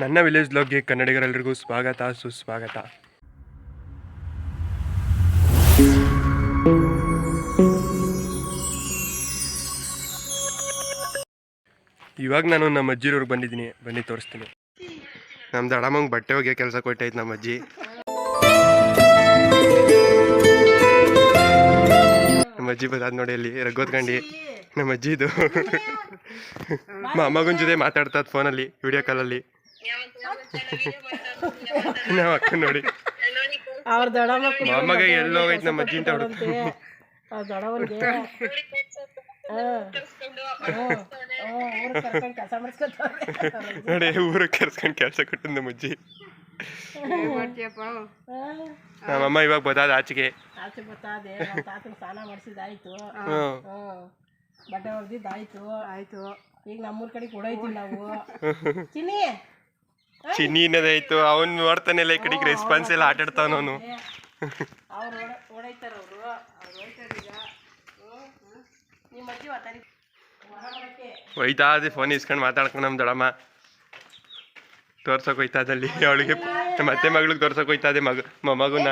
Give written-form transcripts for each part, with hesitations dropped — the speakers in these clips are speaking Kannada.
ನನ್ನ ವಿಲೇಜ್ ಬ್ಲಾಗ್ಗೆ ಕನ್ನಡಿಗರೆಲ್ಲರಿಗೂ ಸ್ವಾಗತ ಸುಸ್ವಾಗತ. ಇವಾಗ ನಾನು ನಮ್ಮ ಅಜ್ಜಿರವ್ರಿಗೆ ಬಂದಿದ್ದೀನಿ, ಬನ್ನಿ ತೋರಿಸ್ತೀನಿ. ನಮ್ದು ಅಡಮಂಗೆ ಬಟ್ಟೆ ಹೋಗಿ ಕೆಲಸ ಕೊಟ್ಟೈತೆ ನಮ್ಮ ಅಜ್ಜಿ. ನಮ್ಮ ಅಜ್ಜಿ ಬದಾದ ನೋಡಿ ಅಲ್ಲಿ ರಗ್ಗೋತ್ಕಂಡು ನಮ್ಮ ಅಜ್ಜಿದು ಅಮ್ಮಗನ ಜೊತೆ ಮಾತಾಡ್ತದ ಫೋನಲ್ಲಿ, ವಿಡಿಯೋ ಕಾಲಲ್ಲಿ. ನಾವು ಅಕ್ಕ ನೋಡಿ ಅಮ್ಮಗ ಎಲ್ಲೋ ಹೋಗೈತೆ ನಮ್ಮ ಅಜ್ಜಿ ಅಂತ ನೋಡಿ, ಊರಿಗೆ ಕರ್ಸ್ಕೊಂಡು ಕೆಲಸ ಕೊಟ್ಟು ನಮ್ಮ ಅಜ್ಜಿ. ನಮ್ಮಮ್ಮ ಇವಾಗ ಬತ್ತಾದ ಆಚೆಗೆ. ಸ್ನಾನ ಮಾಡಿಸಿದಾಯ್ತು, ಬಟ್ಟೆ ಹೊಡೆದಿದ್ದಾಯ್ತು. ಆಯ್ತು, ಈಗ ನಮ್ಮೂರ್ ಕಡೆ ಕೊಡೋಯ್ತೀವಿ ನಾವು. ಚಿನ್ನಿ ಇನ್ನದಾಯ್ತು, ಅವನ್ ನೋಡ್ತಾನೆಲ್ಲ ಈ ಕಡೆಗೆ ರೆಸ್ಪಾನ್ಸ್ ಎಲ್ಲ ಆಟಾಡ್ತಾವ. ಅವನು ಅವ್ರು ಓಡೈತಾರ, ನಿಮ್ಮ ಅಜ್ಜಿ ಹೋಯ್ತಾ ಅದೇ ಫೋನ್ ಇಸ್ಕೊಂಡು ಮಾತಾಡ್ಕೊಂಡು ನಮ್ಮ ದೊಡ್ಡಮ್ಮ ತೋರ್ಸಕ್ ಹೋಯ್ತಾದಲ್ಲಿ. ಅವಳಿಗೆ ಮತ್ತೆ ಮಗಳಿಗೆ ತೋರ್ಸಕ್ ಹೋಯ್ತಾ ಮಗುನ.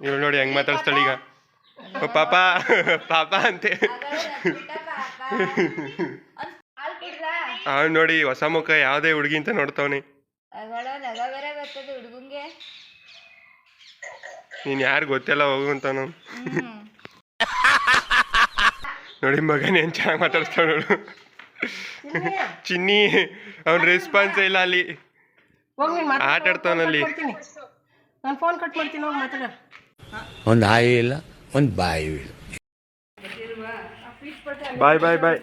ಇವಳು ನೋಡಿ ಹೆಂಗ್ ಮಾತಾಡ್ಸ್ತಾಳ ಈಗ, ಪಾಪ ಪಾಪ ಅಂತೆ. ಅವ್ನು ನೋಡಿ ಹೊಸ ಮುಖ ಯಾವ್ದೇ ಹುಡುಗಿ ಅಂತ ನೋಡ್ತಾವನಿ. ನೀನ್ ಯಾರು ಗೊತ್ತಿಲ್ಲ ಹೋಗು ಅಂತ ನೋಡಿ. ಮಗನ ಏನ್ ಚೆನ್ನಾಗಿ ಮಾತಾಡ್ಸ್ತಾವ ನೋಡು. ಚಿನ್ನಿ ಅವ್ನ ರೆಸ್ಪಾನ್ಸ್ ಇಲ್ಲ ಅಲ್ಲಿ, ಆಟ ಆಡ್ತಾವನಲ್ಲಿ. ನಾನು ಫೋನ್ ಕಟ್ ಮಾಡ್ತೀನಿ, ಹೋಗಿ ಮಾತಾಡ. ಒಂದು ಆಯಿ ಇಲ್ಲ, ಒಂದು ಬಾಯಿ ಇಲ್ಲ. ಬಾಯ್ ಬಾಯ್ ಬಾಯ್.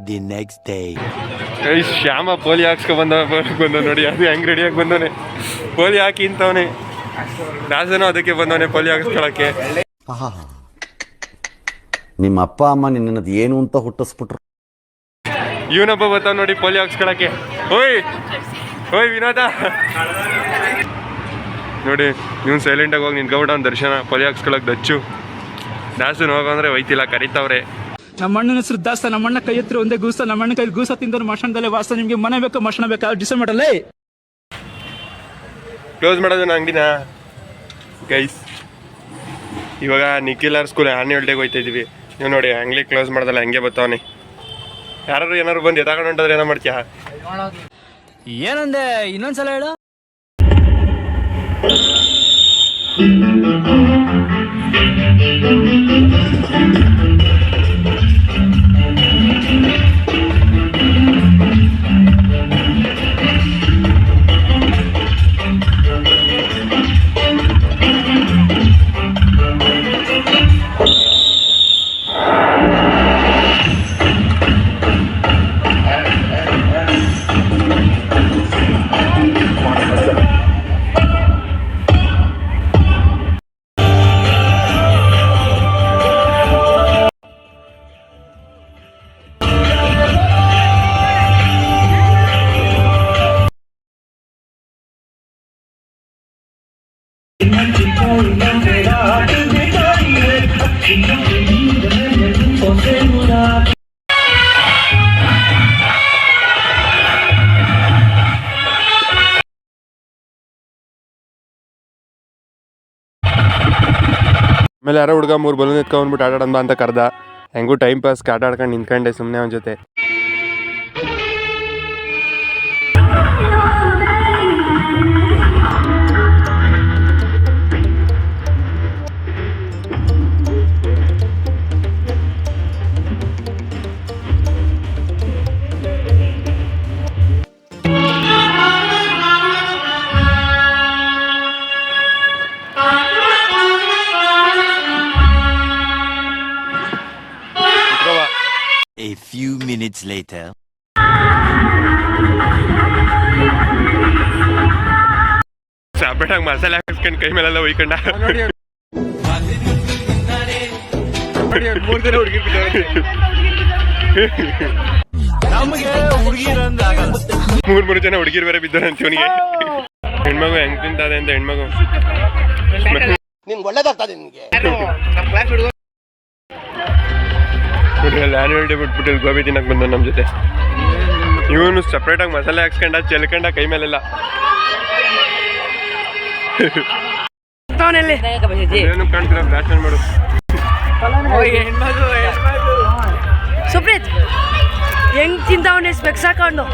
ದಿ ನೆಕ್ಸ್ಟ್ ಡೇ ಶ್ಯಾಮ ಪೋಲಿ ಹಾಕ್ಸ್ಕೊ ಬಂದ ನೋಡಿ. ಅದು ಹೆಂಗ್ ರೆಡಿಯಾಗಿ ಬಂದವನೆ, ಪೋಲಿ ಹಾಕಿ ಇಂತವನೆ. ರಾಜನು ಅದಕ್ಕೆ ಬಂದವನೆ ಪೋಲಿ ಹಾಕಿಸ್ಕೊಳಕ್ಕೆ. ನಿಮ್ಮ ಅಪ್ಪ ಅಮ್ಮ ನಿನ್ನದು ಏನು ಅಂತ ಹುಟ್ಟಿಸ್ಬಿಟ್ರು. ಇವನೊಬ್ಬ ಬರ್ತಾವ ನೋಡಿ ಪೋಲಿ ಹಾಕ್ಸ್ಕೊಳಕ್ಕೆ. ಓಯ್ ಓಯ್ ವಿನೋದ ನೋಡಿ, ನೀವು ಸೈಲೆಂಟಾಗಿ ಹೋಗಿ ನಿಂತ್ಕೊಬಿಟ್ಟ ಅವ್ನು ದರ್ಶನ ಪೋಲಿ ಹಾಕ್ಸ್ಕೊಳಕ್. ದಚ್ಚು ದಾಸನ್ ಹೋಗಂದ್ರೆ ಒಯ್ತಿಲ್ಲ, ಕರಿತಾವ್ರೆ. ನಮ್ಮ ಅಣ್ಣನ ಹೆಸರು ದಾಸ್ತ, ನಮ್ಮ ಅಣ್ಣ ಕೈ ಹತ್ರ ಒಂದೇ ಗೂಸ, ನಮ್ಮ ಅಣ್ಣ ಕೈ ಗೂಸ ತಿಂದವ್ರು ಮಶಾನದಲ್ಲೇ ವಾಸ. ನಿಮ್ಗೆ ಮನೆ ಬೇಕು, ಮಶಾನ ಬೇಕಾ? ಡಿಸೈಡ್ ಮಾಡಲ್ಲ. ಕ್ಲೋಸ್ ಮಾಡೋದು ನಾ ಅಂಗಡಿನ ಗೈಸ್. ಇವಾಗ ನಿಖಿಲ್ ಸ್ಕೂಲ್ ಆನ್ಯುವಲ್ ಡೇಗೆ ಹೋಯ್ತಾ ಇದೀವಿ. ನೀವು ನೋಡಿ ಅಂಗ್ಲಿ ಕ್ಲೋಸ್ ಮಾಡ್ದಲ್ಲ, ಹಂಗೆ ಬರ್ತಾವನಿ. ಯಾರು ಏನಾರು ಬಂದು ಎತ್ತಾಕೊಂಡು ಹೊಂಟದ್ರೆ ಏನೋ ಮಾಡ್ತೀಯ? ಏನಂದೆ, ಇನ್ನೊಂದ್ಸಲ ಹೇಳು. ಆಮೇಲೆ ಯಾರೋ ಹುಡುಗ 3 ಬಲೂನ್ ಎತ್ಕೊಂಡ್ಬಿಟ್ಟು ಆಟಾಡೋಣ ಅಂತ ಕರ್ದ. ಹೆಂಗೂ ಟೈಮ್ ಪಾಸ್ಗೆ ಆಟ ಆಡ್ಕೊಂಡು ನಿಂತ್ಕೊಂಡೆ ಸುಮ್ಮನೆ ಅವನ ಜೊತೆ. A few minutes later. ಸಾಪೇಟಾಗಿ ಮಸಾಲೆ ಹಾಕಿಸ್ಕೊಂಡು ಕೈ ಮೇಲೆಲ್ಲ ಒಯ್ಕೊಂಡ. 3 ಜನ ಹುಡುಗಿ ಮೂರು ಜನ ಹುಡುಗಿರು ಬೇರೆ ಬಿದ್ದಾರೆ ಅಂತ ಇವನಿಗೆ. ಹೆಣ್ಮಗು ಹೆಂಗ್ ತಿಂತದೆ ಅಂತ ಹೆಣ್ಮಗು. ನಿನ್ಗೆ ಒಳ್ಳೇದಾಗ್ತದೆ ನಿನ್ಗೆ. ಆನ್ಯುವಲ್ ಡೇ ಬಿಟ್ಬಿಟ್ಟು ಗೋಬಿ ತಿನ್ನಕ್ ಬಂದ ನಮ್ಮ ಜೊತೆ. ಇವನು ಸಪ್ರೇಟಾಗಿ ಮಸಾಲೆ ಹಾಕ್ಸ್ಕೊಂಡ ಚೆಲ್ಕೊಂಡ ಕೈ ಮೇಲೆಲ್ಲ. ಏನು ಕಾಣ್ತೀರ ಫ್ಯಾಷನ್ ಮಾಡು. ಸುಪ್ರೀತ್ ಹೆಂಗ್ ತಿಂತಾವನೆ ಸ್ಪೆಕ್ಸ್ ಹಾಕೊಂಡು